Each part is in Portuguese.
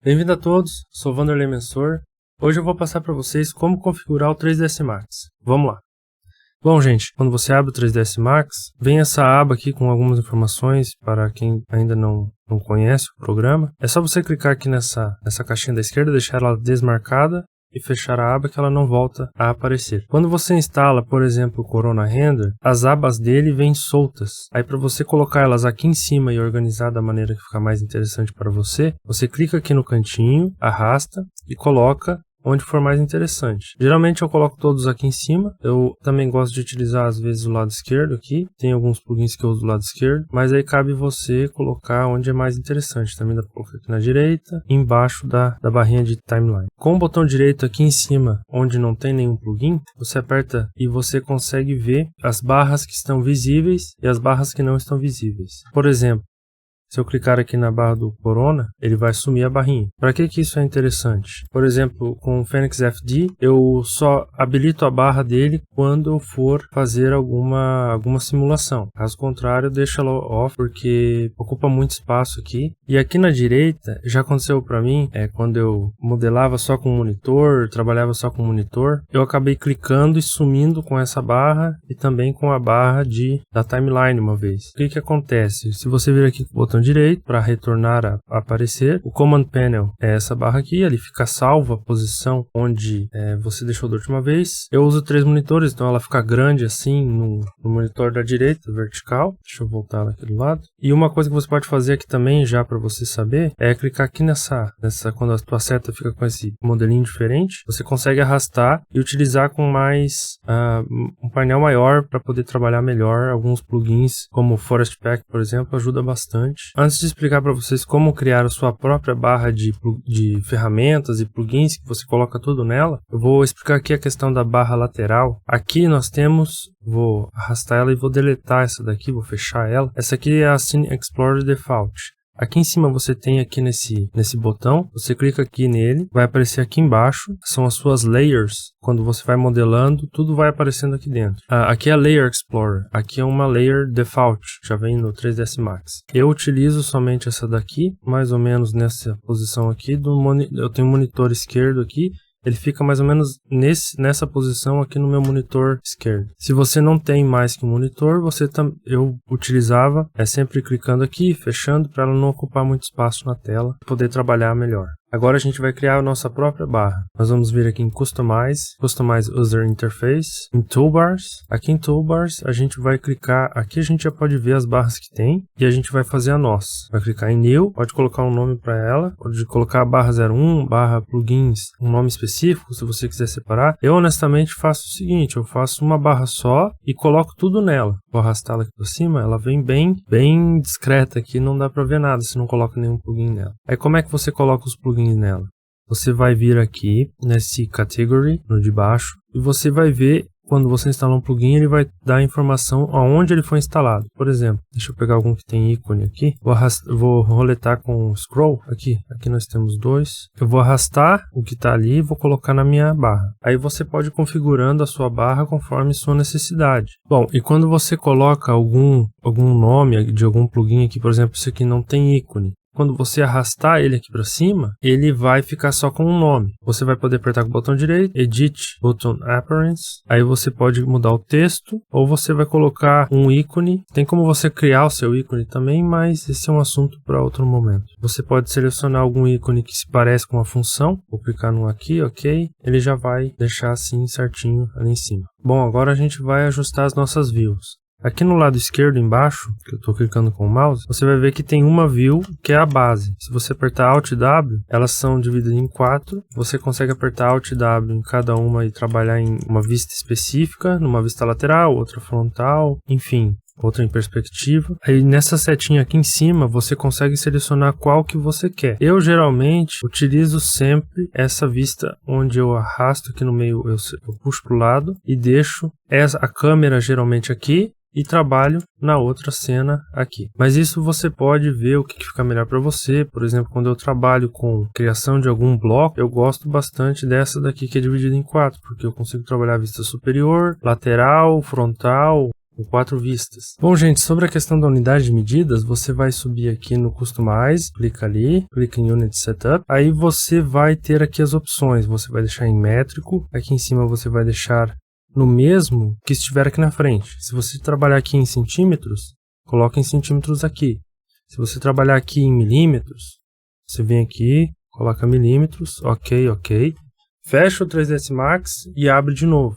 Bem-vindo a todos, sou Vanderlei Mensor. Hoje eu vou passar para vocês como configurar o 3ds Max. Vamos lá! Bom, gente, quando você abre o 3ds Max, vem essa aba aqui com algumas informações para quem ainda não conhece o programa. É só você clicar aqui nessa caixinha da esquerda, deixar ela desmarcada e fechar a aba que ela não volta a aparecer. Quando você instala, por exemplo, o Corona Render, as abas dele vêm soltas. Aí para você colocar elas aqui em cima e organizar da maneira que ficar mais interessante para você, você clica aqui no cantinho, arrasta e coloca onde for mais interessante. Geralmente eu coloco todos aqui em cima. Eu também gosto de utilizar às vezes o lado esquerdo aqui. Tem alguns plugins que eu uso do lado esquerdo, mas aí cabe você colocar onde é mais interessante. Também dá para colocar aqui na direita, embaixo da barrinha de timeline. Com o botão direito aqui em cima, onde não tem nenhum plugin, você aperta e você consegue ver as barras que estão visíveis e as barras que não estão visíveis. Por exemplo, se eu clicar aqui na barra do Corona, ele vai sumir a barrinha. Para que isso é interessante? Por exemplo, com o Phoenix FD, eu só habilito a barra dele quando eu for fazer alguma simulação. Caso contrário, eu deixo ela off porque ocupa muito espaço aqui. E aqui na direita, já aconteceu para mim, quando eu modelava só com monitor, trabalhava só com monitor, eu acabei clicando e sumindo com essa barra e também com a barra da timeline uma vez. O que acontece? Se você vir aqui com o botão direito para retornar a aparecer, o Command Panel é essa barra aqui, ele fica salvo a posição onde você deixou da última vez. Eu uso 3 monitores, então ela fica grande assim no monitor da direita, vertical. Deixa eu voltar aqui do lado. E uma coisa que você pode fazer aqui também, já para você saber, é clicar aqui nessa quando a tua seta fica com esse modelinho diferente, você consegue arrastar e utilizar com mais um painel maior para poder trabalhar melhor. Alguns plugins, como o Forest Pack, por exemplo, ajuda bastante. Antes de explicar para vocês como criar a sua própria barra de ferramentas e plugins, que você coloca tudo nela, eu vou explicar aqui a questão da barra lateral. Aqui nós temos, vou arrastar ela e vou deletar essa daqui, vou fechar ela. Essa aqui é a Scene Explorer Default. Aqui em cima você tem aqui nesse botão, você clica aqui nele, vai aparecer aqui embaixo, são as suas layers. Quando você vai modelando, tudo vai aparecendo aqui dentro. Aqui é a Layer Explorer, aqui é uma Layer Default, já vem no 3ds Max. Eu utilizo somente essa daqui, mais ou menos nessa posição aqui, eu tenho um monitor esquerdo aqui, ele fica mais ou menos nessa posição aqui no meu monitor esquerdo. Se você não tem mais que um monitor, eu utilizava sempre clicando aqui, fechando, para ela não ocupar muito espaço na tela, poder trabalhar melhor. Agora a gente vai criar a nossa própria barra. Nós vamos vir aqui em Customize User Interface, em Toolbars. Aqui em Toolbars a gente vai clicar, aqui a gente já pode ver as barras que tem e a gente vai fazer a nossa. Vai clicar em New, pode colocar um nome para ela, pode colocar barra 01, barra plugins, um nome específico se você quiser separar. Eu honestamente faço o seguinte, eu faço uma barra só e coloco tudo nela. Vou arrastá-la aqui por cima, ela vem bem discreta aqui, não dá para ver nada se não coloca nenhum plugin nela. Aí como é que você coloca os plugins nela? Você vai vir aqui nesse category, no de baixo, e você vai ver quando você instalar um plugin, ele vai dar a informação aonde ele foi instalado. Por exemplo, deixa eu pegar algum que tem ícone aqui, vou roletar com o scroll aqui nós temos 2. Eu vou arrastar o que está ali e vou colocar na minha barra. Aí você pode ir configurando a sua barra conforme sua necessidade. Bom, e quando você coloca algum nome de algum plugin aqui, por exemplo, esse aqui não tem ícone. Quando você arrastar ele aqui para cima, ele vai ficar só com um nome. Você vai poder apertar com o botão direito, Edit Button Appearance. Aí você pode mudar o texto, ou você vai colocar um ícone. Tem como você criar o seu ícone também, mas esse é um assunto para outro momento. Você pode selecionar algum ícone que se parece com uma função. Vou clicar num aqui, ok. Ele já vai deixar assim certinho ali em cima. Bom, agora a gente vai ajustar as nossas views. Aqui no lado esquerdo embaixo, que eu estou clicando com o mouse, você vai ver que tem uma view que é a base. Se você apertar Alt W, elas são divididas em 4. Você consegue apertar Alt W em cada uma e trabalhar em uma vista específica, numa vista lateral, outra frontal, enfim, outra em perspectiva. Aí nessa setinha aqui em cima, você consegue selecionar qual que você quer. Eu geralmente utilizo sempre essa vista onde eu arrasto aqui no meio, eu puxo para o lado e deixo a câmera geralmente aqui e trabalho na outra cena aqui. Mas isso você pode ver o que fica melhor para você. Por exemplo, quando eu trabalho com criação de algum bloco, eu gosto bastante dessa daqui que é dividida em 4, porque eu consigo trabalhar a vista superior, lateral, frontal, com 4 vistas. Bom, gente, sobre a questão da unidade de medidas, você vai subir aqui no Customize, clica ali, clica em Unit Setup, aí você vai ter aqui as opções, você vai deixar em métrico, aqui em cima você vai deixar no mesmo que estiver aqui na frente. Se você trabalhar aqui em centímetros, coloca em centímetros aqui. Se você trabalhar aqui em milímetros, você vem aqui, coloca milímetros, ok. Fecha o 3ds Max e abre de novo.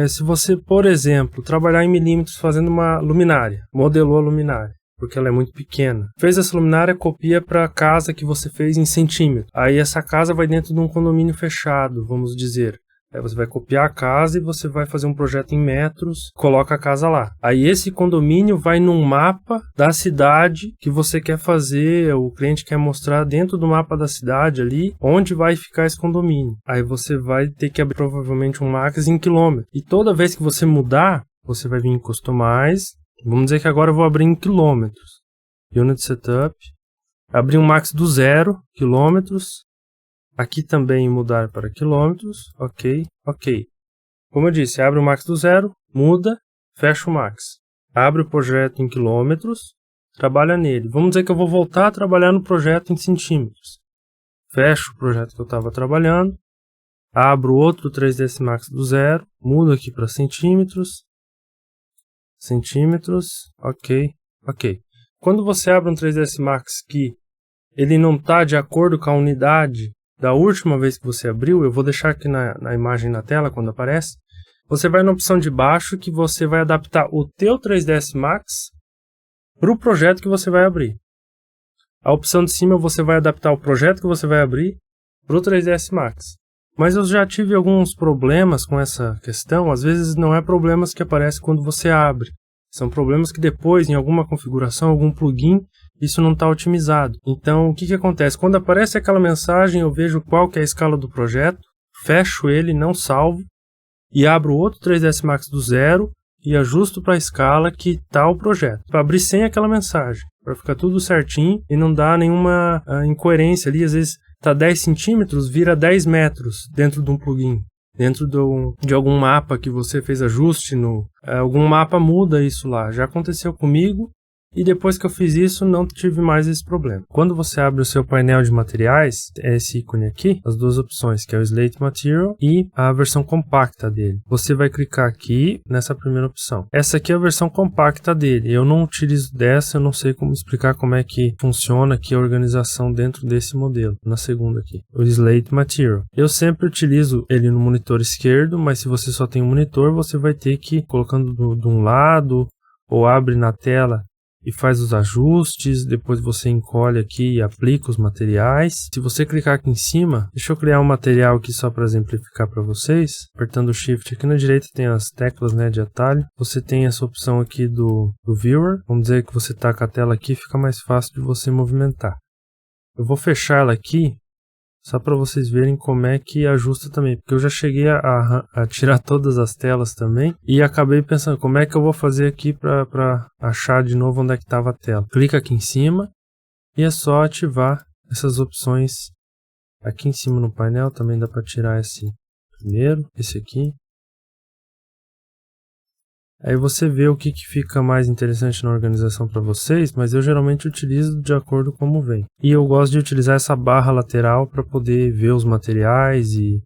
Se você, por exemplo, trabalhar em milímetros fazendo uma luminária, modelou a luminária, porque ela é muito pequena. Fez essa luminária, copia para a casa que você fez em centímetros. Aí essa casa vai dentro de um condomínio fechado, vamos dizer. Aí você vai copiar a casa e você vai fazer um projeto em metros, coloca a casa lá. Aí esse condomínio vai num mapa da cidade que você quer fazer, o cliente quer mostrar dentro do mapa da cidade ali, onde vai ficar esse condomínio. Aí você vai ter que abrir provavelmente um max em quilômetros. E toda vez que você mudar, você vai vir em Customize. Vamos dizer que agora eu vou abrir em quilômetros. Unit Setup. Abrir um max do 0 quilômetros. Aqui também mudar para quilômetros, ok. Como eu disse, abre o max do 0, muda, fecha o max. Abre o projeto em quilômetros, trabalha nele. Vamos dizer que eu vou voltar a trabalhar no projeto em centímetros. Fecho o projeto que eu estava trabalhando, abro outro 3ds Max do 0, mudo aqui para centímetros, ok. Quando você abre um 3ds Max que ele não está de acordo com a unidade da última vez que você abriu, eu vou deixar aqui na imagem na tela quando aparece, você vai na opção de baixo que você vai adaptar o teu 3ds Max para o projeto que você vai abrir. A opção de cima você vai adaptar o projeto que você vai abrir para o 3ds Max. Mas eu já tive alguns problemas com essa questão, às vezes não é problemas que aparecem quando você abre, são problemas que depois, em alguma configuração, algum plugin, isso não está otimizado. Então, o que acontece? Quando aparece aquela mensagem, eu vejo qual que é a escala do projeto, fecho ele, não salvo, e abro outro 3ds Max do 0 e ajusto para a escala que está o projeto. Para abrir sem aquela mensagem, para ficar tudo certinho e não dar nenhuma incoerência ali. Às vezes está 10 centímetros, vira 10 metros dentro de um plugin. Dentro de algum mapa que você fez ajuste, algum mapa muda isso lá. Já aconteceu comigo e depois que eu fiz isso não tive mais esse problema. Quando você abre o seu painel de materiais, é esse ícone aqui, as duas opções, que é o Slate Material e a versão compacta dele. Você vai clicar aqui nessa primeira opção. Essa aqui é a versão compacta dele. Eu não utilizo dessa, eu não sei como explicar como é que funciona aqui a organização dentro desse modelo. Na segunda aqui, o Slate Material. Eu sempre utilizo ele no monitor esquerdo, mas se você só tem um monitor, você vai ter que ir colocando de um lado ou abre na tela e faz os ajustes, depois você encolhe aqui e aplica os materiais. Se você clicar aqui em cima, deixa eu criar um material aqui só para exemplificar para vocês. Apertando o Shift aqui na direita tem as teclas, né, de atalho. Você tem essa opção aqui do Viewer. Vamos dizer que você está com a tela aqui, fica mais fácil de você movimentar. Eu vou fechar ela aqui, só para vocês verem como é que ajusta também, porque eu já cheguei a tirar todas as telas também e acabei pensando como é que eu vou fazer aqui para achar de novo onde é que estava a tela. Clica aqui em cima e é só ativar essas opções aqui em cima no painel. Também dá para tirar esse primeiro, esse aqui. Aí você vê o que fica mais interessante na organização para vocês, mas eu geralmente utilizo de acordo com como vem. E eu gosto de utilizar essa barra lateral para poder ver os materiais e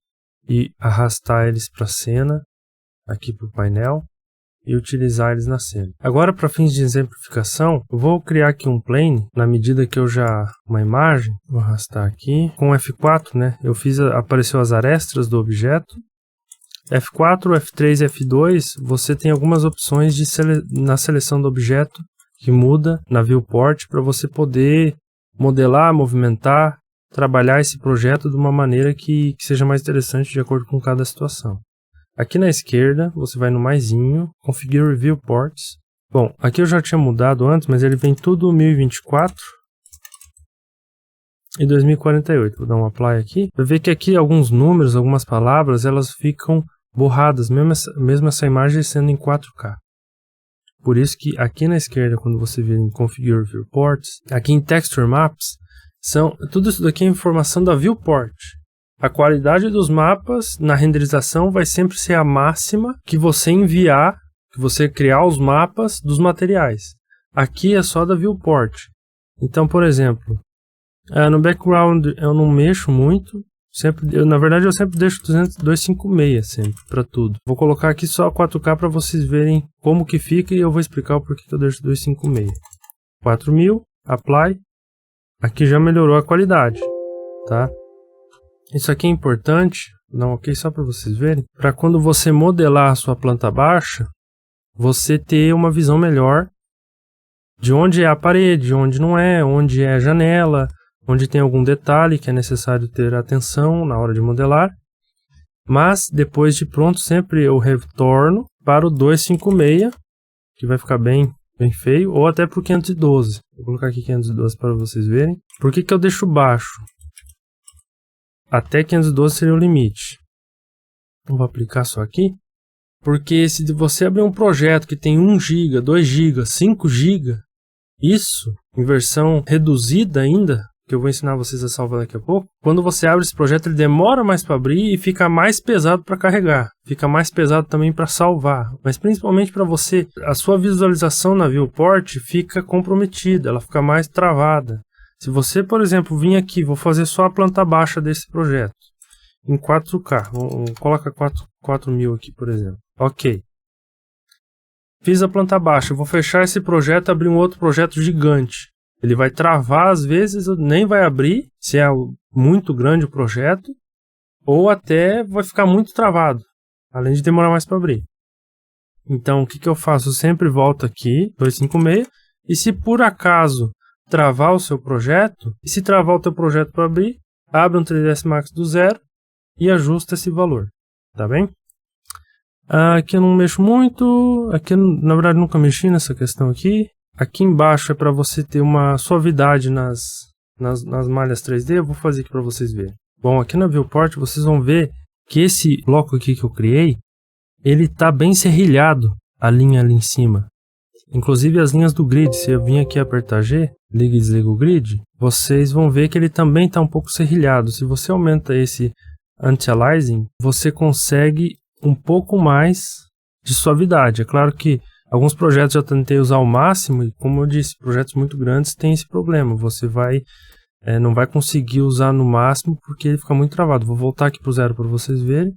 arrastar eles para a cena, aqui para o painel, e utilizar eles na cena. Agora, para fins de exemplificação, eu vou criar aqui um plane, na medida que eu uma imagem, vou arrastar aqui, com F4, né? Apareceu as arestas do objeto. F4, F3 e F2, você tem algumas opções na seleção do objeto que muda na viewport para você poder modelar, movimentar, trabalhar esse projeto de uma maneira que seja mais interessante de acordo com cada situação. Aqui na esquerda, você vai no maisinho, Configure Viewports. Bom, aqui eu já tinha mudado antes, mas ele vem tudo 1024 e 2048. Vou dar um Apply aqui. Vai ver que aqui alguns números, algumas palavras, elas ficam borradas, mesmo essa imagem sendo em 4K. Por isso que aqui na esquerda, quando você vir em Configure Viewports, aqui em Texture Maps, tudo isso daqui é informação da Viewport. A qualidade dos mapas na renderização vai sempre ser a máxima que você enviar que você criar os mapas dos materiais. Aqui é só da viewport. Então, por exemplo, no background eu não mexo muito. Na verdade, eu sempre deixo 256 sempre para tudo. Vou colocar aqui só 4K para vocês verem como que fica e eu vou explicar o porquê que eu deixo 256. 4000, apply. Aqui já melhorou a qualidade, tá? Isso aqui é importante, não, ok, só para vocês verem, para quando você modelar a sua planta baixa, você ter uma visão melhor de onde é a parede, onde não é, onde é a janela, onde tem algum detalhe que é necessário ter atenção na hora de modelar. Mas depois de pronto, sempre eu retorno para o 256, que vai ficar bem feio, ou até para o 512. Vou colocar aqui 512 para vocês verem. Por que que eu deixo baixo? Até 512 seria o limite. Eu vou aplicar só aqui. Porque se você abrir um projeto que tem 1 GB, 2 GB, 5 GB, isso em versão reduzida ainda, que eu vou ensinar vocês a salvar daqui a pouco, quando você abre esse projeto ele demora mais para abrir e fica mais pesado para carregar, fica mais pesado também para salvar, mas principalmente para você, a sua visualização na viewport fica comprometida, ela fica mais travada. Se você, por exemplo, vir aqui, vou fazer só a planta baixa desse projeto, em 4K, coloca 4000 aqui, por exemplo, ok. Fiz a planta baixa, vou fechar esse projeto e abrir um outro projeto gigante. Ele vai travar, às vezes nem vai abrir, se é muito grande o projeto, ou até vai ficar muito travado, além de demorar mais para abrir. Então, o que eu faço? Eu sempre volto aqui, 256, e se por acaso travar o seu projeto, e se travar o teu projeto para abrir, abre um 3ds Max do zero e ajusta esse valor, tá bem? Aqui eu não mexo muito, aqui na verdade nunca mexi nessa questão aqui. Aqui embaixo é para você ter uma suavidade nas malhas 3D, eu vou fazer aqui para vocês verem. Bom, aqui na viewport vocês vão ver que esse bloco aqui que eu criei, ele está bem serrilhado, a linha ali em cima. Inclusive as linhas do grid, se eu vim aqui apertar G, liga e desliga o grid, vocês vão ver que ele também está um pouco serrilhado. Se você aumenta esse anti-aliasing, você consegue um pouco mais de suavidade. É claro que alguns projetos já tentei usar ao máximo e, como eu disse, projetos muito grandes têm esse problema. Você não vai conseguir usar no máximo porque ele fica muito travado. Vou voltar aqui para o zero para vocês verem.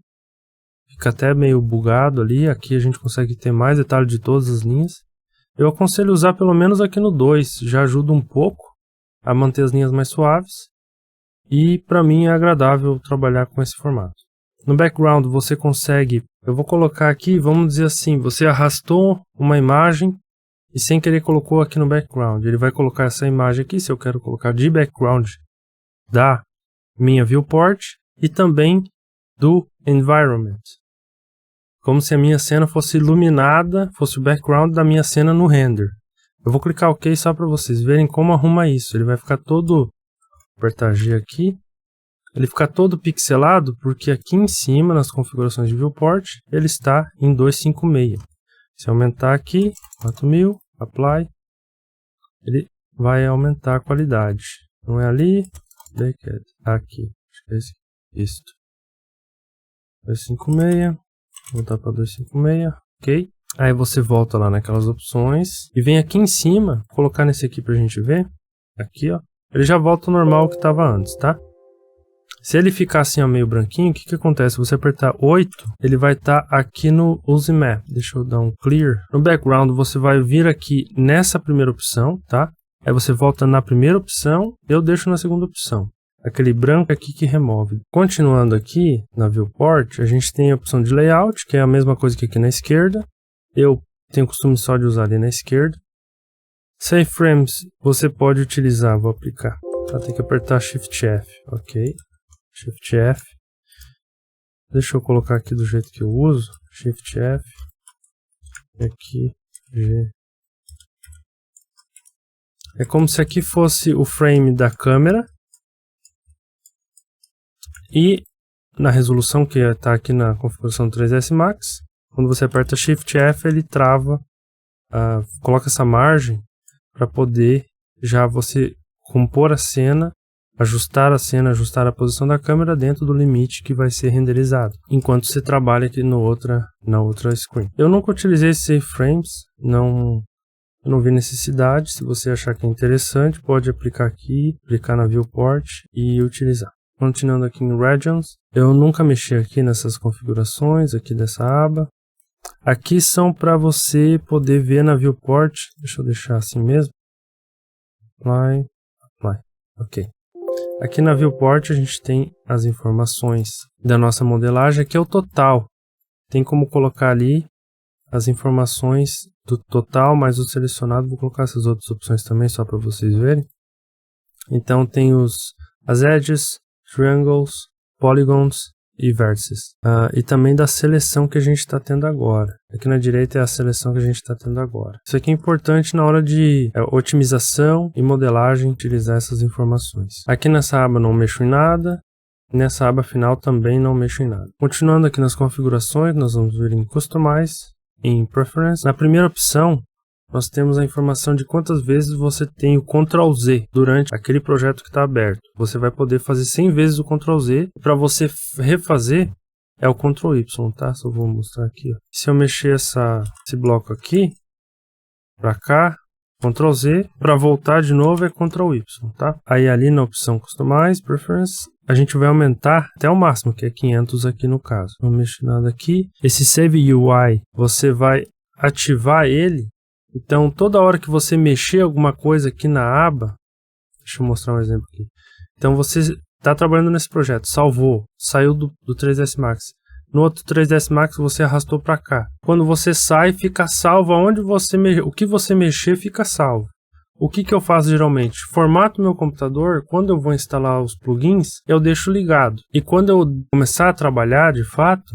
Fica até meio bugado ali. Aqui a gente consegue ter mais detalhe de todas as linhas. Eu aconselho usar pelo menos aqui no 2. Já ajuda um pouco a manter as linhas mais suaves. E para mim é agradável trabalhar com esse formato. No background você consegue, eu vou colocar aqui, vamos dizer assim, você arrastou uma imagem e sem querer colocou aqui no background. Ele vai colocar essa imagem aqui, se eu quero colocar de background da minha viewport e também do environment. Como se a minha cena fosse iluminada, fosse o background da minha cena no render. Eu vou clicar OK só para vocês verem como arruma isso. Ele vai ficar todo, apertar G aqui. Ele fica todo pixelado porque aqui em cima, nas configurações de viewport, ele está em 256. Se aumentar aqui, 4000, apply, ele vai aumentar a qualidade. Não é ali, aqui, acho que é esse, isto. 256, voltar para 256, ok. Aí você volta lá naquelas opções e vem aqui em cima, colocar nesse aqui pra gente ver, aqui ó, ele já volta ao normal que estava antes, tá? Se ele ficar assim ó, meio branquinho, o que que acontece? Você apertar 8, ele vai estar aqui no Use Map. Deixa eu dar um clear. No background você vai vir aqui nessa primeira opção, tá? Aí você volta na primeira opção, eu deixo na segunda opção. Aquele branco aqui que remove. Continuando aqui na viewport, a gente tem a opção de layout, que é a mesma coisa que aqui na esquerda. Eu tenho costume só de usar ali na esquerda. Save Frames você pode utilizar, vou aplicar. Tem que apertar Shift F, ok. Shift F. Deixa eu colocar aqui do jeito que eu uso. Shift F. E aqui G. É como se aqui fosse o frame da câmera. E na resolução que está aqui na configuração do 3ds Max, quando você aperta Shift F, ele trava, coloca essa margem para poder já você compor a cena ajustar a cena, ajustar a posição da câmera dentro do limite que vai ser renderizado, enquanto você trabalha aqui na outra screen. Eu nunca utilizei esses iframes, não vi necessidade. Se você achar que é interessante, pode aplicar aqui, clicar na viewport e utilizar. Continuando aqui em Regions, eu nunca mexi aqui nessas configurações aqui dessa aba. Aqui são para você poder ver na viewport, deixa eu deixar assim mesmo. Apply, ok. Aqui na viewport a gente tem as informações da nossa modelagem, aqui é o total. Tem como colocar ali as informações do total mais o selecionado. Vou colocar essas outras opções também só para vocês verem. Então tem as edges, triangles, polygons e vértices. E também da seleção que a gente está tendo agora. Aqui na direita é a seleção que a gente está tendo agora. Isso aqui é importante na hora de otimização e modelagem, utilizar essas informações. Aqui nessa aba não mexo em nada. Nessa aba final também não mexo em nada. Continuando aqui nas configurações, nós vamos vir em Customize, em Preference. Na primeira opção, nós temos a informação de quantas vezes você tem o Ctrl Z durante aquele projeto que está aberto. Você vai poder fazer 100 vezes o Ctrl Z. Para você refazer, é o Ctrl Y, tá? Só vou mostrar aqui. Ó. Se eu mexer esse bloco aqui, para cá, Ctrl Z, para voltar de novo é Ctrl Y, tá? Aí ali na opção Customize, Preference, a gente vai aumentar até o máximo, que é 500 aqui no caso. Não mexo nada aqui. Esse Save UI, você vai ativar ele. Então, toda hora que você mexer alguma coisa aqui na aba, deixa eu mostrar um exemplo aqui. Então, você está trabalhando nesse projeto, salvou, saiu do 3ds Max. No outro 3ds Max, você arrastou para cá. Quando você sai, fica salvo aonde você o que você mexer fica salvo. O que eu faço geralmente? Formato meu computador, quando eu vou instalar os plugins, eu deixo ligado. E quando eu começar a trabalhar de fato,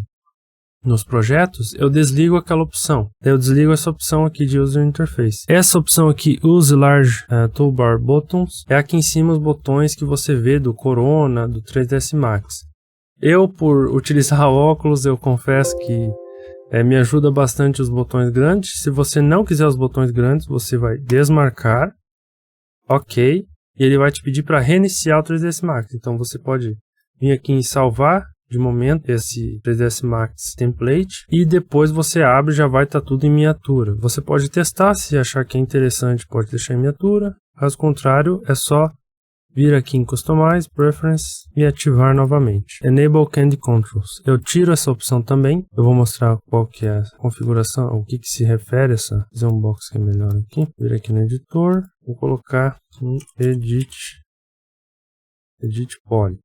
nos projetos, eu desligo aquela opção. Eu desligo essa opção aqui de User Interface. Essa opção aqui, Use Large Toolbar Buttons, é aqui em cima os botões que você vê do Corona, do 3ds Max. Eu, por utilizar óculos, eu confesso que me ajuda bastante os botões grandes. Se você não quiser os botões grandes, você vai desmarcar, ok, e ele vai te pedir para reiniciar o 3ds Max. Então você pode vir aqui em salvar de momento esse 3ds Max template e depois você abre e já vai estar tudo em miniatura. Você pode testar, se achar que é interessante pode deixar em miniatura, caso contrário é só vir aqui em Customize, Preference e ativar novamente. Enable Candy Controls. Eu tiro essa opção também. Eu vou mostrar qual que é a configuração, o que se refere a essa. Fazer um box que é melhor aqui. Vir aqui no editor, vou colocar um Edit Poly.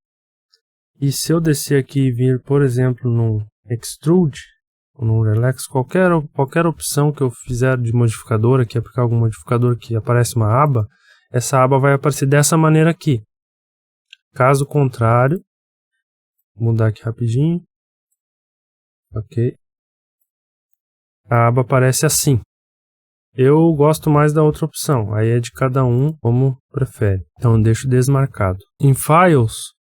E se eu descer aqui e vir, por exemplo, no Extrude, ou no Relax, qualquer opção que eu fizer de modificador aqui, aplicar algum modificador que aparece uma aba, essa aba vai aparecer dessa maneira aqui. Caso contrário, vou mudar aqui rapidinho. Ok. A aba aparece assim. Eu gosto mais da outra opção, aí é de cada um como prefere. Então deixo desmarcado. Em Files,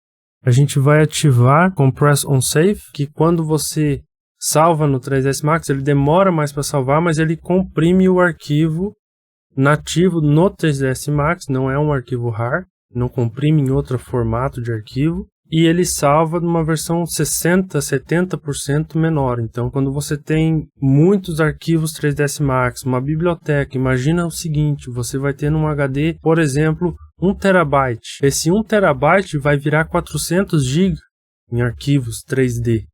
a gente vai ativar Compress on Save, que quando você salva no 3ds Max, ele demora mais para salvar, mas ele comprime o arquivo nativo no 3ds Max, não é um arquivo RAR, não comprime em outro formato de arquivo, e ele salva numa versão 60%, 70% menor. Então, quando você tem muitos arquivos 3ds Max, uma biblioteca, imagina o seguinte, você vai ter num HD, por exemplo, 1 TB. Esse 1 TB vai virar 400 GB em arquivos 3D.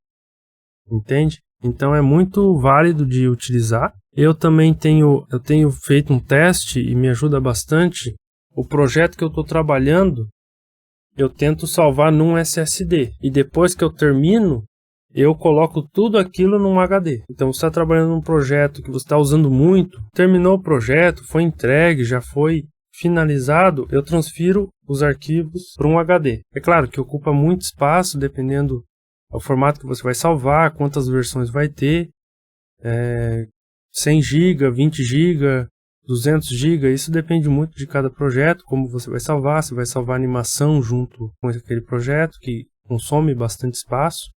Entende? Então é muito válido de utilizar. Eu também tenho feito um teste e me ajuda bastante. O projeto que eu estou trabalhando, eu tento salvar num SSD. E depois que eu termino, eu coloco tudo aquilo num HD. Então você está trabalhando num projeto que você está usando muito, terminou o projeto, foi entregue, já foi finalizado, eu transfiro os arquivos para um HD. É claro que ocupa muito espaço, dependendo do formato que você vai salvar, quantas versões vai ter, 100 GB, 20 GB, 200 GB, isso depende muito de cada projeto, como você vai salvar, se vai salvar animação junto com aquele projeto, que consome bastante espaço.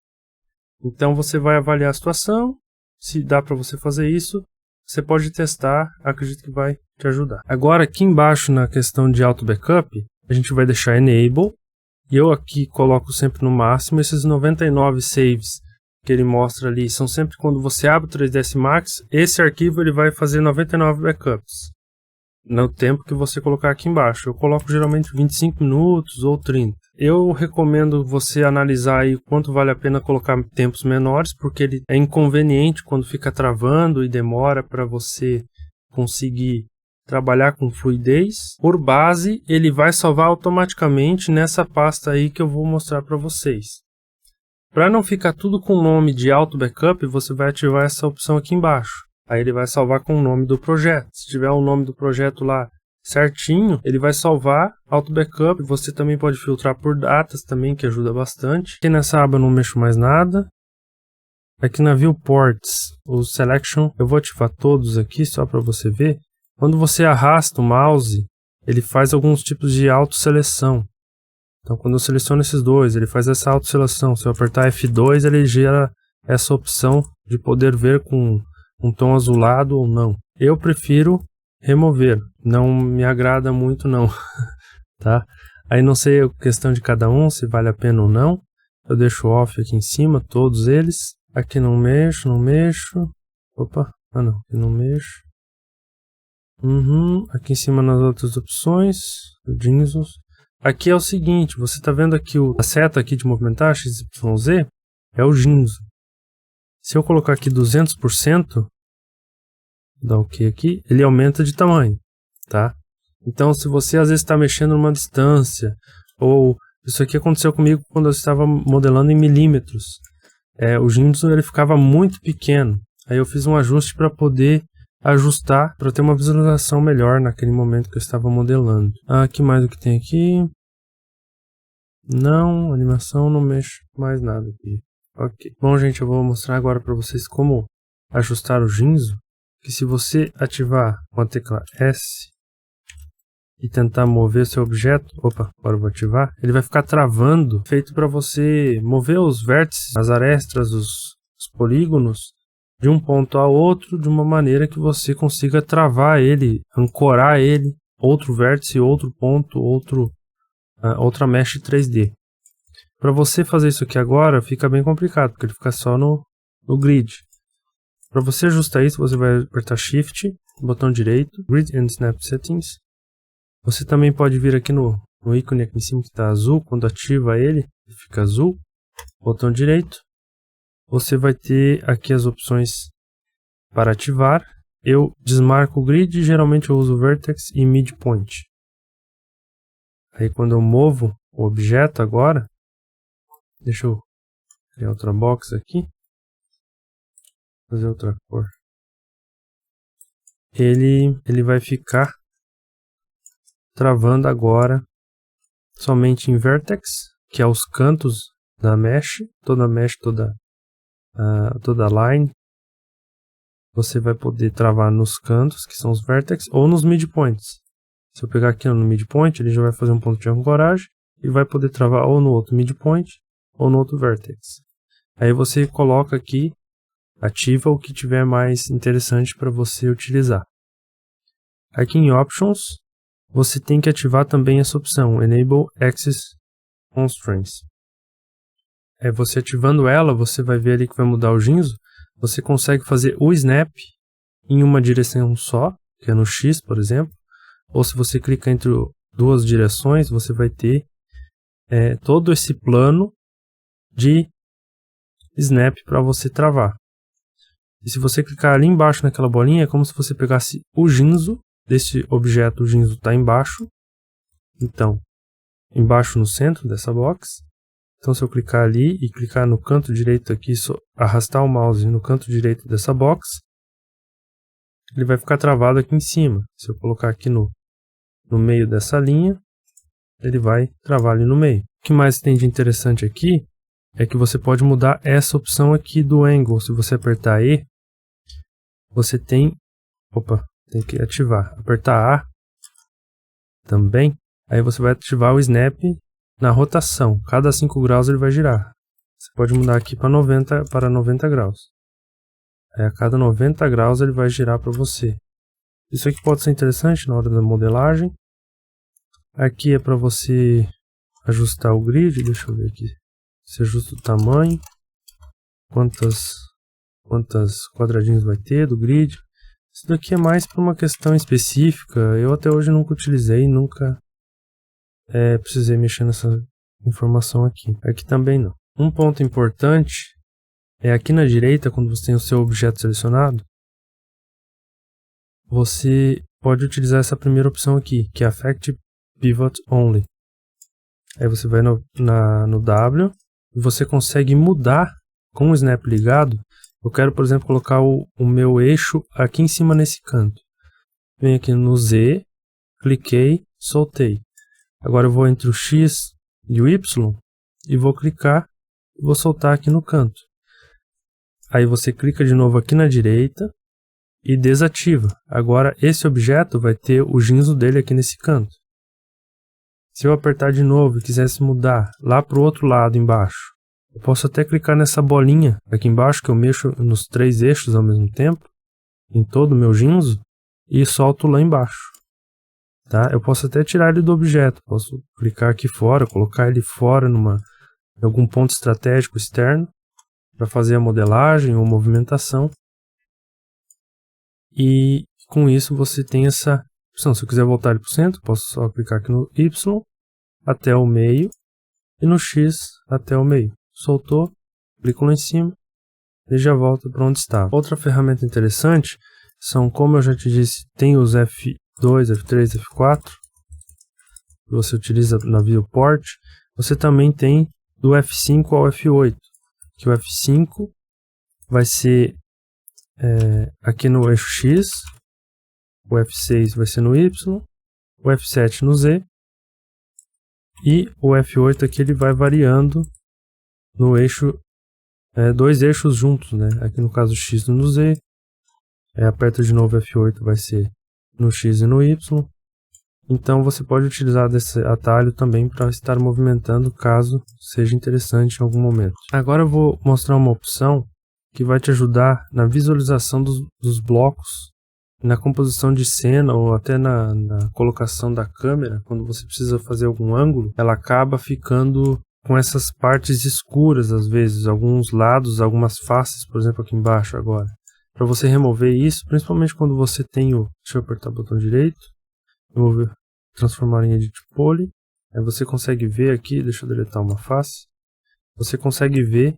Então você vai avaliar a situação, se dá para você fazer isso, você pode testar, acredito que vai te ajudar. Agora aqui embaixo na questão de auto backup, a gente vai deixar Enable, E eu aqui coloco sempre no máximo. Esses 99 saves que ele mostra ali são sempre quando você abre o 3ds Max. Esse arquivo ele vai fazer 99 backups no tempo que você colocar aqui embaixo. Eu coloco geralmente 25 minutos ou 30. Eu recomendo você analisar aí quanto vale a pena colocar tempos menores, porque ele é inconveniente quando fica travando e demora para você conseguir trabalhar com fluidez. Por base, ele vai salvar automaticamente nessa pasta aí que eu vou mostrar para vocês. Para não ficar tudo com o nome de auto backup, você vai ativar essa opção aqui embaixo. Aí ele vai salvar com o nome do projeto. Se tiver o nome do projeto lá certinho, ele vai salvar auto backup. Você também pode filtrar por datas também, que ajuda bastante. Aqui nessa aba eu não mexo mais nada. Aqui na Viewports, o Selection, eu vou ativar todos aqui só para você ver. Quando você arrasta o mouse, ele faz alguns tipos de autoseleção. Então quando eu seleciono esses dois, ele faz essa autoseleção. Se eu apertar F2, ele gera essa opção de poder ver com um tom azulado ou não. Eu prefiro remover, não me agrada muito não, tá? Aí não sei a questão de cada um, se vale a pena ou não. Eu deixo off aqui em cima, todos eles. Aqui não mexo, não mexo. Opa, não, aqui não mexo. Aqui em cima nas outras opções, aqui é o seguinte, você está vendo aqui a seta aqui de movimentar, XYZ, é o Ginso. Se eu colocar aqui 200%, dá OK aqui, ele aumenta de tamanho, tá? Então, se você às vezes está mexendo numa distância, ou isso aqui aconteceu comigo quando eu estava modelando em milímetros, o Ginso ele ficava muito pequeno. Aí eu fiz um ajuste para poder ajustar, para ter uma visualização melhor naquele momento que eu estava modelando. Que mais o que tem aqui? Não, animação, não mexo mais nada aqui. Ok. Bom, gente, eu vou mostrar agora para vocês como ajustar o Ginso. Que se você ativar com a tecla S e tentar mover seu objeto, agora eu vou ativar, ele vai ficar travando, feito para você mover os vértices, as arestas, os polígonos de um ponto a outro de uma maneira que você consiga travar ele, ancorar ele, outro vértice, outro ponto, outra mesh 3D. Para você fazer isso aqui agora fica bem complicado, porque ele fica só no grid. Para você ajustar isso, você vai apertar Shift, botão direito, Grid and Snap Settings. Você também pode vir aqui no ícone aqui em cima que está azul, quando ativa ele fica azul, botão direito. Você vai ter aqui as opções para ativar. Eu desmarco o grid, geralmente eu uso Vertex e Midpoint. Aí quando eu movo o objeto agora, deixa eu criar outra box aqui, fazer outra cor. Ele vai ficar travando agora somente em Vertex, que é os cantos da mesh, toda line. Você vai poder travar nos cantos, que são os Vertex, ou nos midpoints. Se eu pegar aqui no midpoint, ele já vai fazer um ponto de ancoragem e vai poder travar ou no outro midpoint ou no outro Vertex. Aí você coloca aqui, ativa o que tiver mais interessante para você utilizar. Aqui em Options, você tem que ativar também essa opção, Enable Axis Constraints. Você ativando ela, você vai ver ali que vai mudar o Ginso. Você consegue fazer o snap em uma direção só, que é no X, por exemplo. Ou se você clica entre duas direções, você vai ter todo esse plano de snap para você travar. E se você clicar ali embaixo naquela bolinha, é como se você pegasse o Ginso desse objeto. O Ginso está embaixo. Então, embaixo no centro dessa box. Então se eu clicar ali e clicar no canto direito aqui, arrastar o mouse no canto direito dessa box, ele vai ficar travado aqui em cima. Se eu colocar aqui no meio dessa linha, ele vai travar ali no meio. O que mais tem de interessante aqui é que você pode mudar essa opção aqui do Angle. Se você apertar E, você tem que ativar. Apertar A também, aí você vai ativar o Snap na rotação. Cada 5 graus ele vai girar. Você pode mudar aqui para 90 graus. Aí a cada 90 graus ele vai girar para você. Isso aqui pode ser interessante na hora da modelagem. Aqui é para você ajustar o grid, deixa eu ver aqui. Você ajusta o tamanho, quantas quadradinhos vai ter do grid. Isso daqui é mais para uma questão específica. Eu até hoje nunca utilizei, nunca precisei mexer nessa informação aqui. Aqui também não. Um ponto importante é aqui na direita, quando você tem o seu objeto selecionado, você pode utilizar essa primeira opção aqui, que é Affect Pivot Only. Aí você vai no W e você consegue mudar com o snap ligado. Eu quero, por exemplo, colocar o meu eixo aqui em cima nesse canto. Venho aqui no Z, cliquei, soltei. Agora eu vou entre o X e o Y e vou clicar e vou soltar aqui no canto. Aí você clica de novo aqui na direita e desativa. Agora esse objeto vai ter o ginzo dele aqui nesse canto. Se eu apertar de novo e quisesse mudar lá para o outro lado embaixo, eu posso até clicar nessa bolinha aqui embaixo, que eu mexo nos 3 eixos ao mesmo tempo, em todo o meu ginzo, e solto lá embaixo. Tá? Eu posso até tirar ele do objeto, posso clicar aqui fora, colocar ele fora em algum ponto estratégico externo, para fazer a modelagem ou movimentação. E com isso você tem essa opção. Se eu quiser voltar ele para o centro, posso só clicar aqui no Y até o meio e no X até o meio. Soltou, clico lá em cima e já volta para onde estava. Outra ferramenta interessante são, como eu já te disse, tem os F2, F3, F4 que você utiliza na viewport. Você também tem do F5 ao F8, que o F5 vai ser aqui no eixo X, o F6 vai ser no Y, o F7 no Z e o F8 aqui ele vai variando no eixo, 2 eixos juntos, né? Aqui no caso X no Z, aperta de novo F8 vai ser no X e no Y. Então você pode utilizar desse atalho também para estar movimentando caso seja interessante em algum momento. Agora eu vou mostrar uma opção que vai te ajudar na visualização dos blocos, na composição de cena ou até na colocação da câmera. Quando você precisa fazer algum ângulo, ela acaba ficando com essas partes escuras às vezes, alguns lados, algumas faces, por exemplo aqui embaixo agora. Para você remover isso, principalmente quando você tem deixa eu apertar o botão direito, remover, transformar em Edit Poly, aí você consegue ver aqui, deixa eu deletar uma face, você consegue ver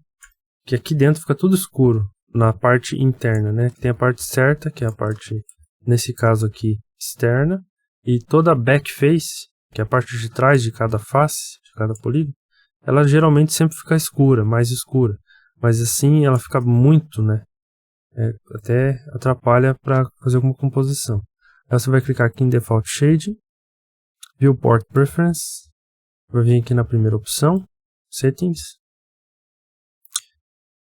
que aqui dentro fica tudo escuro, na parte interna, né? Tem a parte certa, que é a parte, nesse caso aqui, externa, e toda a backface, que é a parte de trás de cada face, de cada polígono, ela geralmente sempre fica escura, mais escura, mas assim ela fica muito, né? Até atrapalha para fazer alguma composição. Aí você vai clicar aqui em Default Shading, Viewport Preference, vai vir aqui na primeira opção, Settings,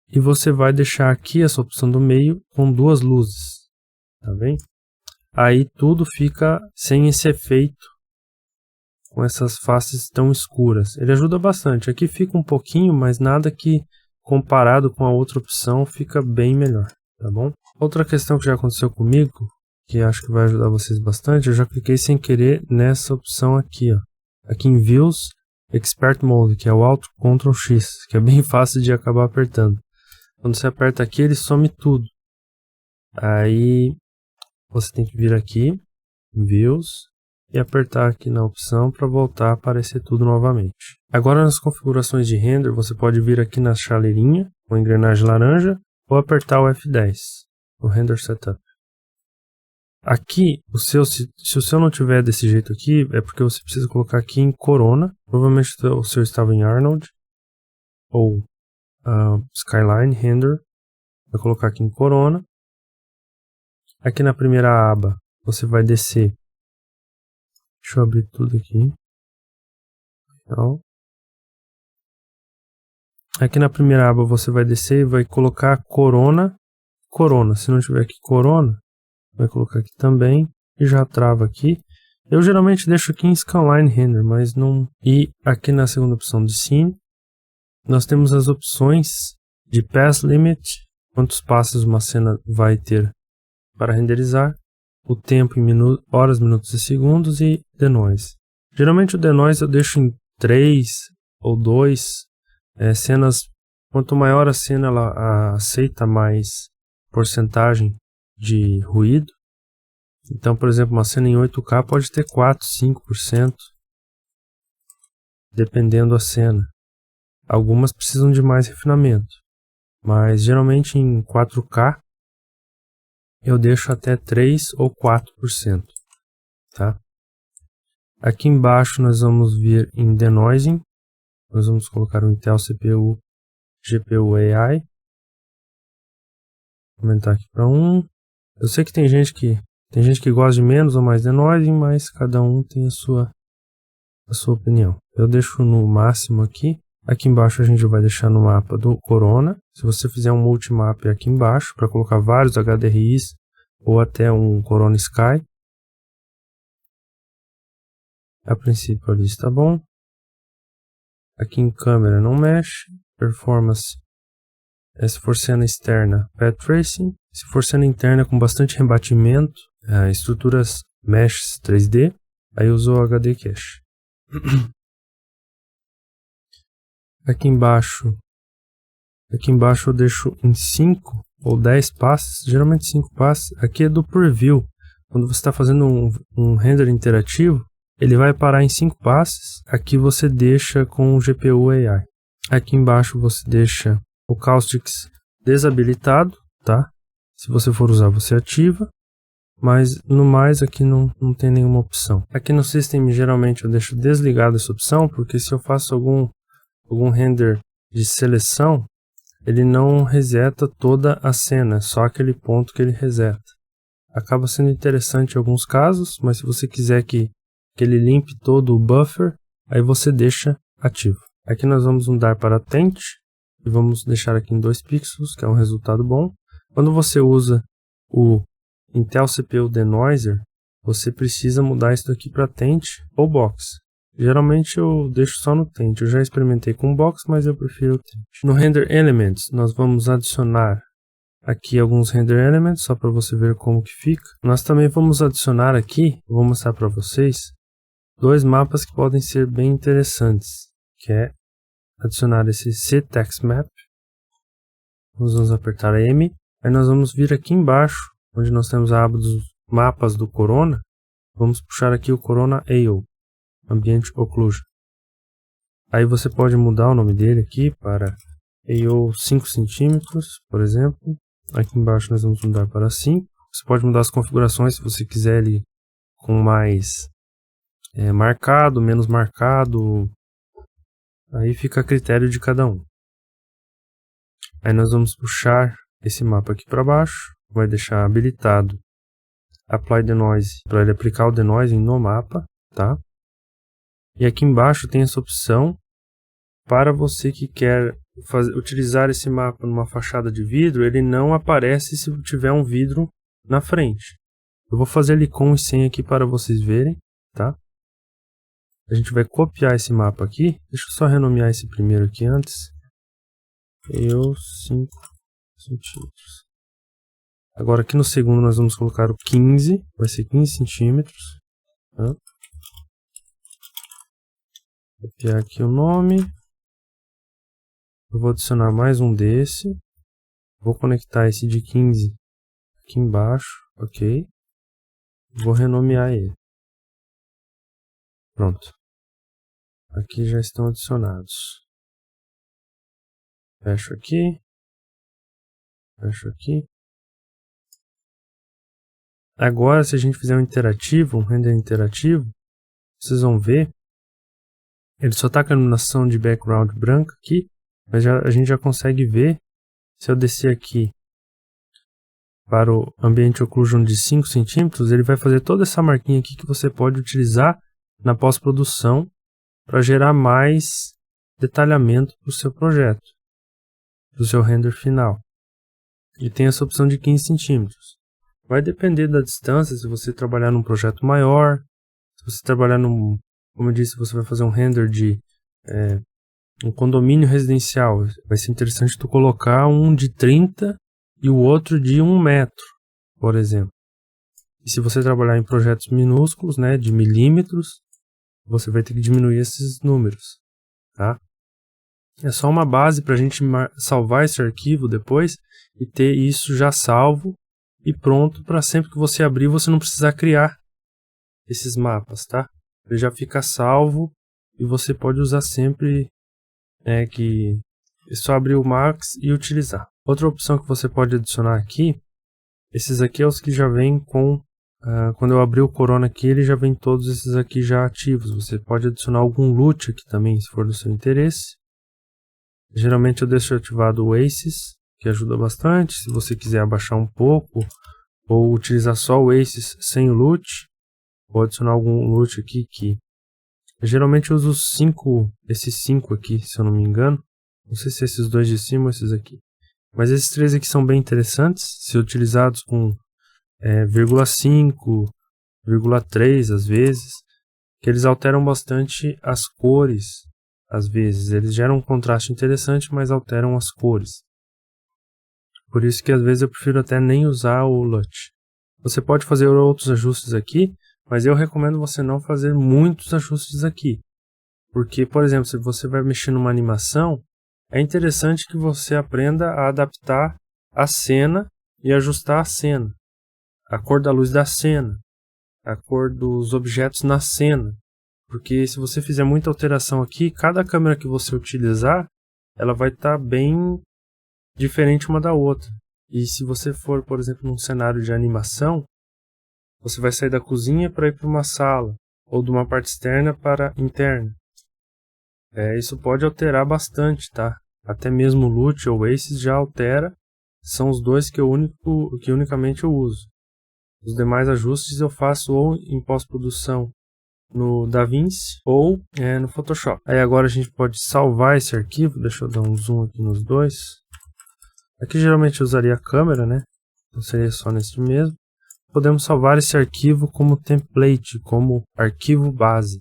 e você vai deixar aqui essa opção do meio com 2 luzes, tá bem? Aí tudo fica sem esse efeito, com essas faces tão escuras. Ele ajuda bastante. Aqui fica um pouquinho, mas nada que comparado com a outra opção fica bem melhor, tá bom? Outra questão que já aconteceu comigo, que acho que vai ajudar vocês bastante, eu já cliquei sem querer nessa opção aqui, ó. Aqui em Views, Expert Mode, que é o Alt Ctrl X, que é bem fácil de acabar apertando. Quando você aperta aqui, ele some tudo. Aí você tem que vir aqui, em Views, e apertar aqui na opção para voltar a aparecer tudo novamente. Agora nas configurações de render, você pode vir aqui na chaleirinha, com a engrenagem laranja, ou apertar o F10, o Render Setup. Aqui, se o seu não tiver desse jeito aqui, é porque você precisa colocar aqui em Corona. Provavelmente o seu estava em Arnold, ou Skyline Render. Vai colocar aqui em Corona. Aqui na primeira aba, você vai descer. Deixa eu abrir tudo aqui. Então, aqui na primeira aba você vai descer e vai colocar Corona. Corona. Se não tiver aqui Corona, vai colocar aqui também e já trava aqui. Eu geralmente deixo aqui em Skyline Render, mas não. E aqui na segunda opção de Scene, nós temos as opções de Pass Limit, quantos passos uma cena vai ter para renderizar, o tempo em horas, minutos e segundos e Denoise. Geralmente o Denoise eu deixo em 3 ou 2 cenas. Quanto maior a cena, ela aceita mais porcentagem de ruído. Então, por exemplo, uma cena em 8K pode ter 4, 5%, dependendo da cena. Algumas precisam de mais refinamento, mas geralmente em 4K eu deixo até 3 ou 4%, tá? Aqui embaixo nós vamos vir em Denoising, nós vamos colocar o Intel CPU GPU AI. Vou aumentar aqui para 1. Eu sei que tem gente que gosta de menos ou mais denoising, mas cada um tem a sua opinião. Eu deixo no máximo aqui. Aqui embaixo a gente vai deixar no mapa do Corona. Se você fizer um multimap aqui embaixo para colocar vários HDRIs ou até um Corona Sky, a princípio ali está bom. Aqui em câmera não mexe. Performance, se for cena externa, Path Tracing. Se for cena interna com bastante rebatimento, estruturas Mesh 3D, aí uso o HD Cache. Aqui embaixo eu deixo em 5 ou 10 passes, geralmente 5 passes. Aqui é do Preview. Quando você está fazendo um render interativo, ele vai parar em 5 passes. Aqui você deixa com o GPU AI. Aqui embaixo você deixa o Caustics desabilitado, tá? Se você for usar, você ativa. Mas no mais aqui não tem nenhuma opção. Aqui no System geralmente eu deixo desligado essa opção, porque se eu faço algum render de seleção, ele não reseta toda a cena, só aquele ponto que ele reseta. Acaba sendo interessante em alguns casos, mas se você quiser que ele limpe todo o buffer, aí você deixa ativo. Aqui nós vamos mudar para Tente e vamos deixar aqui em 2 pixels, que é um resultado bom. Quando você usa o Intel CPU Denoiser, você precisa mudar isso daqui para Tente ou Box. Geralmente eu deixo só no Tente. Eu já experimentei com Box, mas eu prefiro o Tente. No Render Elements, nós vamos adicionar aqui alguns Render Elements, só para você ver como que fica. Nós também vamos adicionar aqui, vou mostrar para vocês, 2 mapas que podem ser bem interessantes, que é adicionar esse CTEX Map. Nós vamos apertar M, aí nós vamos vir aqui embaixo, onde nós temos a aba dos mapas do Corona. Vamos puxar aqui o Corona AO, Ambient Occlusion. Aí você pode mudar o nome dele aqui para AO 5 cm, por exemplo. Aqui embaixo nós vamos mudar para 5. Você pode mudar as configurações se você quiser ele com mais marcado, menos marcado. Aí fica a critério de cada um. Aí nós vamos puxar esse mapa aqui para baixo. Vai deixar habilitado Apply Denoise para ele aplicar o denoising no mapa, tá? E aqui embaixo tem essa opção para você que quer utilizar esse mapa numa fachada de vidro. Ele não aparece se tiver um vidro na frente. Eu vou fazer ele com e sem aqui para vocês verem, tá? A gente vai copiar esse mapa aqui. Deixa eu só renomear esse primeiro aqui antes. Eu 5 centímetros. Agora aqui no segundo nós vamos colocar o 15. Vai ser 15 centímetros. Tá? Copiar aqui o nome. Eu vou adicionar mais um desse. Vou conectar esse de 15 aqui embaixo. Ok. Vou renomear ele. Pronto. Aqui já estão adicionados. Fecho aqui. Fecho aqui. Agora, se a gente fizer um interativo, um render interativo, vocês vão ver. Ele só está com a iluminação de background branca aqui, mas a gente já consegue ver. Se eu descer aqui para o Ambient Occlusion de 5 centímetros, ele vai fazer toda essa marquinha aqui que você pode utilizar na pós-produção para gerar mais detalhamento para o seu projeto, do seu render final. E tem essa opção de 15 centímetros. Vai depender da distância, se você trabalhar num projeto maior, se você trabalhar como eu disse, você vai fazer um render de um condomínio residencial. Vai ser interessante tu colocar um de 30 e o outro de 1 metro, por exemplo. E se você trabalhar em projetos minúsculos, né, de milímetros, você vai ter que diminuir esses números, tá? É só uma base para a gente salvar esse arquivo depois e ter isso já salvo e pronto para sempre que você abrir você não precisar criar esses mapas, tá? Ele já fica salvo e você pode usar sempre, que é só abrir o Max e utilizar. Outra opção que você pode adicionar aqui, esses aqui é os que já vêm com, quando eu abrir o Corona aqui, ele já vem todos esses aqui já ativos. Você pode adicionar algum loot aqui também, se for do seu interesse. Geralmente eu deixo ativado o Aces, que ajuda bastante. Se você quiser abaixar um pouco, ou utilizar só o Aces sem o loot, vou adicionar algum loot aqui que geralmente eu uso esses 5 aqui, se eu não me engano. Não sei se esses dois de cima ou esses aqui. Mas esses 3 aqui são bem interessantes, se utilizados com 0,5, 0,3 às vezes, que eles alteram bastante as cores, às vezes. Eles geram um contraste interessante, mas alteram as cores. Por isso que às vezes eu prefiro até nem usar o LUT. Você pode fazer outros ajustes aqui, mas eu recomendo você não fazer muitos ajustes aqui. Porque, por exemplo, se você vai mexer numa animação, é interessante que você aprenda a adaptar a cena e ajustar a cena. A cor da luz da cena, a cor dos objetos na cena. Porque se você fizer muita alteração aqui, cada câmera que você utilizar, ela vai estar bem diferente uma da outra. E se você for, por exemplo, num cenário de animação, você vai sair da cozinha para ir para uma sala, ou de uma parte externa para interna. Isso pode alterar bastante, tá? Até mesmo o LUT ou o Aces já altera. São os dois que unicamente eu uso. Os demais ajustes eu faço ou em pós-produção no DaVinci ou no Photoshop. Aí agora a gente pode salvar esse arquivo. Deixa eu dar um zoom aqui nos dois. Aqui geralmente eu usaria a câmera, né? Então seria só nesse mesmo. Podemos salvar esse arquivo como template, como arquivo base.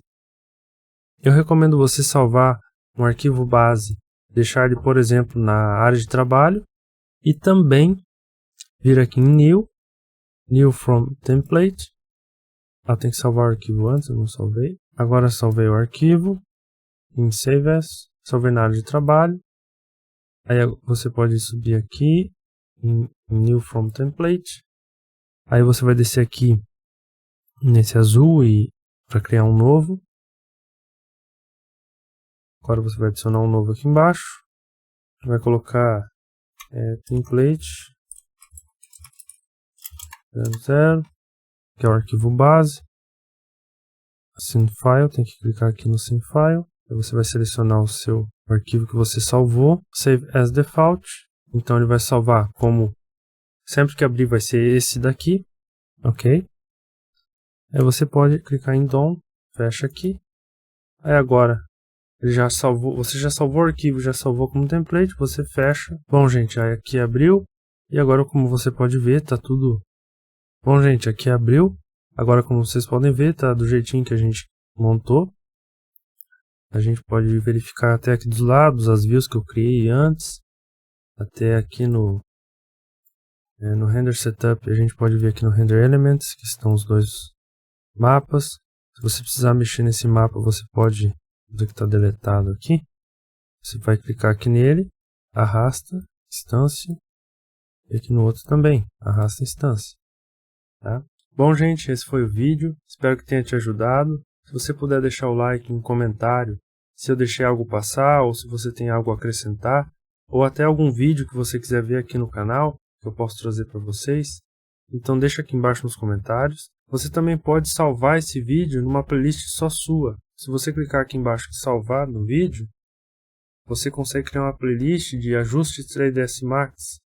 Eu recomendo você salvar um arquivo base, deixar ele, por exemplo, na área de trabalho e também vir aqui em New from Template. Tem que salvar o arquivo antes, eu não salvei. Agora salvei o arquivo em Save As, salvei na área de trabalho. Aí você pode subir aqui em New from Template. Aí você vai descer aqui nesse azul e para criar um novo. Agora você vai adicionar um novo aqui embaixo. Vai colocar template 00, que é o arquivo base. Send File, tem que clicar aqui no Send File. Aí você vai selecionar o seu arquivo que você salvou. Save as Default. Então ele vai salvar como sempre que abrir vai ser esse daqui. Ok. Aí você pode clicar em Done. Fecha aqui. Aí agora ele já salvou, você já salvou o arquivo, já salvou como template, você fecha. Bom, gente, aí aqui abriu. E agora, como você pode ver, tá tudo... Bom, gente, aqui abriu. Agora, como vocês podem ver, tá do jeitinho que a gente montou. A gente pode verificar até aqui dos lados, as views que eu criei antes. Até aqui no Render Setup, a gente pode ver aqui no Render Elements, que estão os dois mapas. Se você precisar mexer nesse mapa, você pode... que está deletado aqui, você vai clicar aqui nele, arrasta, instância, e aqui no outro também, arrasta instância, tá? Bom, gente, esse foi o vídeo, espero que tenha te ajudado. Se você puder deixar o like, um comentário, se eu deixei algo passar, ou se você tem algo a acrescentar, ou até algum vídeo que você quiser ver aqui no canal, que eu posso trazer para vocês, então deixa aqui embaixo nos comentários. Você também pode salvar esse vídeo numa playlist só sua. Se você clicar aqui embaixo em salvar no vídeo, você consegue criar uma playlist de ajustes 3ds Max.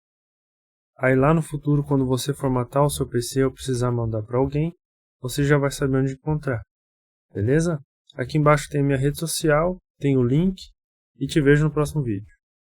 Aí lá no futuro, quando você formatar o seu PC ou precisar mandar para alguém, você já vai saber onde encontrar. Beleza? Aqui embaixo tem minha rede social, tem o link e te vejo no próximo vídeo.